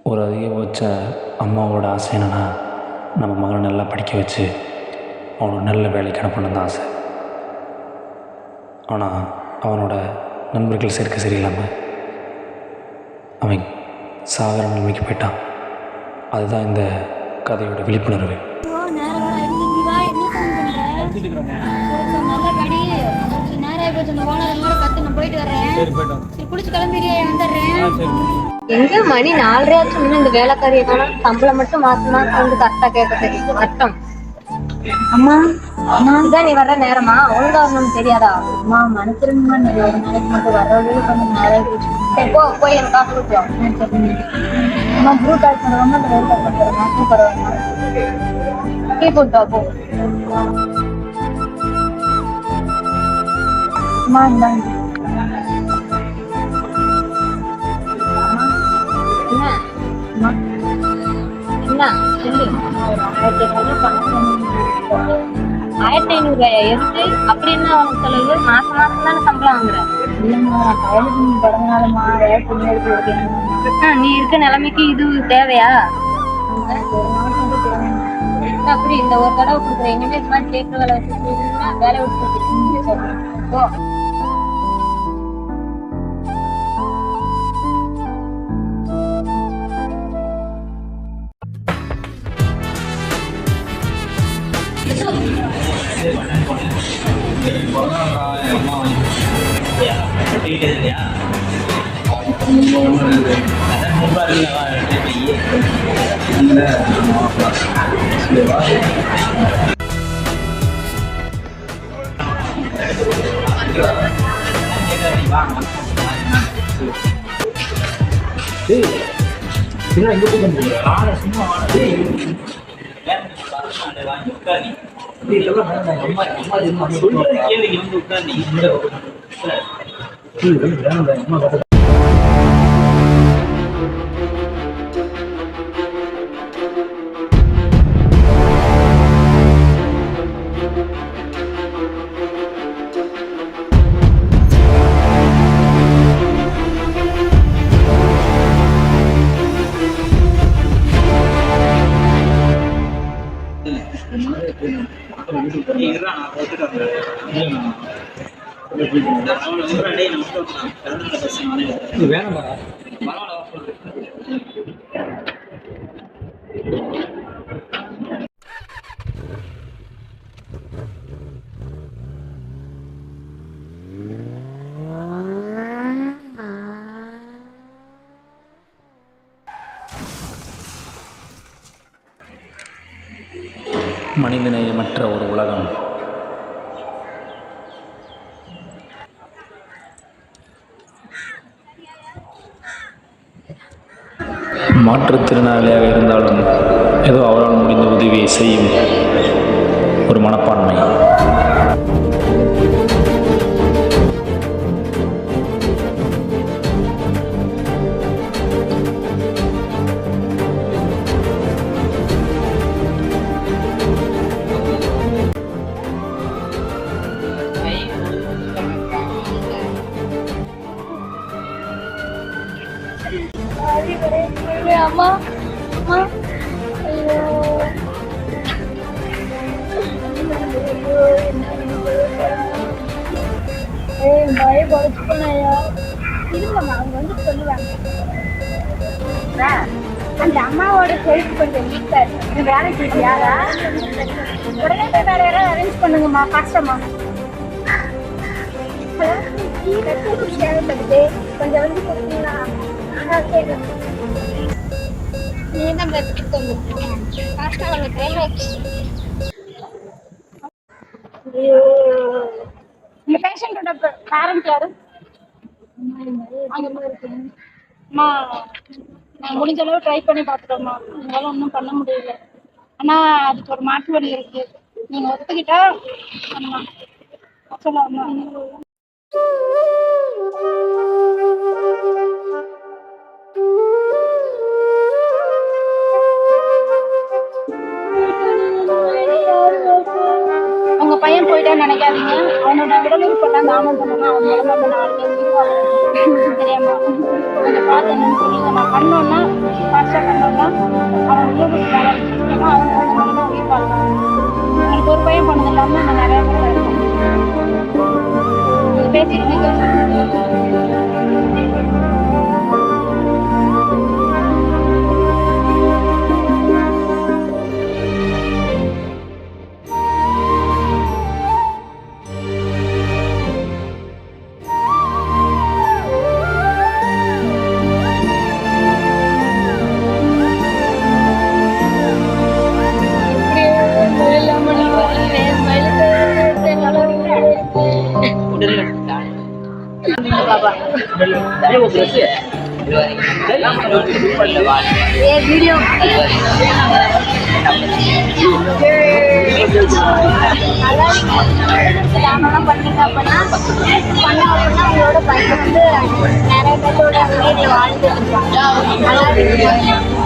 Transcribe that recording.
ஒரு அதிகபட்ச அம்மாவோட ஆசை என்னென்னா நம்ம மகனை நல்லா படிக்க வச்சு அவனை நல்ல வேலைக்கு அனுப்பணும் தான் ஆசை. ஆனால் அவனோட நண்பர்கள் சேர்க்க சரியில்லாமல் அவன் சாகர நிலைமைக்கு போயிட்டான். அதுதான் இந்த கதையோட விழிப்புணர்வு. எங்க மணி 4:30 ஆச்சு, இந்த வேலைக்காரியை காணோம். சம்பளம் மட்டும் மாசம் மாசம் வந்து கரெக்டா கேட்க தெரியும். கஷ்டம். அம்மா நான் தான் நீ வர்ற நேரமா ஒழுங்கா வரணும்னு தெரியாதா? அம்மா மனுஷருமா, நீ ஒரு நாளைக்கு மட்டும் வர்றது கொஞ்சம் நேரம். சரி போ, போய் எனக்கு காசு கொடுத்துருவோம். அம்மா ப்ளூ டாக் பண்ணுவாங்க, அந்த வேலை பண்ணுறேன். சூப்பர் டீ போட்டா போ. அம்மா இந்தாங்க. என்ன சொல்லு. 1500 ரூபாயா? எதுக்கு? அப்படின்னு அவனுக்கு செலவு. மாசம் மாசம் தானே சம்பளம் வாங்குறேன். நீ இருக்க நிலைமைக்கு இது தேவையா? அப்படி இந்த ஒரு தடவை கொடுக்குறேன். இனிமே இது மாதிரி கேட்க வேலை வச்சு வேலை விட்டு மனிதநேயமற்ற ஒரு உலகம். மாற்றுத்திறனாளியாக இருந்தாலும் ஏதோ அவரால் முடிந்த உதவியை செய்யும் ஒரு மனப்பான்மை. அம்மா அம்மா பயப்படுச்சுயா. இல்லம்மா அவங்க வந்து சொல்லுவாங்க. அந்த அம்மாவோட ஹெல்ப் கொஞ்சம் வீக்கா இருக்கு. வேலை செய்யாதா? உடனே போய் வேற யாராவது அரேஞ்ச் பண்ணுங்கம்மா. கஷ்டமா தேவைப்படுது. கொஞ்சம் வந்து கொடுத்தீங்களா? இந்த பேஷண்டோட பேரண்ட் யாரு? நான் முடிஞ்ச அளவு ட்ரை பண்ணி பார்த்துட்டோம்மா. உங்களால ஒன்றும் பண்ண முடியல. ஆனா அதுக்கு ஒரு மாற்று வழி இருக்கு. நீங்க ஒத்துக்கிட்டா சொல்லலாமா? உங்க பையன் போயிட்டான்னு நினைக்காதீங்க. அவனோட உடலுறுப்பு எல்லாம் தானம் பண்ணணும். அவன் மூலமா 4 பேர் தெரியாமா அதை பார்த்து என்னன்னு சொல்லி நான் பண்ணோன்னா ஃபாஸ்ட்டாக பண்ணோன்னா அவன் யூடியூப் சேனல் முக்கியமாக அவன் பண்ணி தான் உயிர் பார்க்கலாம். உங்களுக்கு ஒரு பையன் பண்ணது இல்லாமல் நான் நிறையா பேர் இருக்கேன். நீங்கள் பேசிட்டு வீடியோ பண்ணீங்க அப்படின்னா உங்களோட பையன் வந்து நிறைய பேரோட வீட்டில் வாழ்ந்துட்டு இருப்பாங்க. நல்லா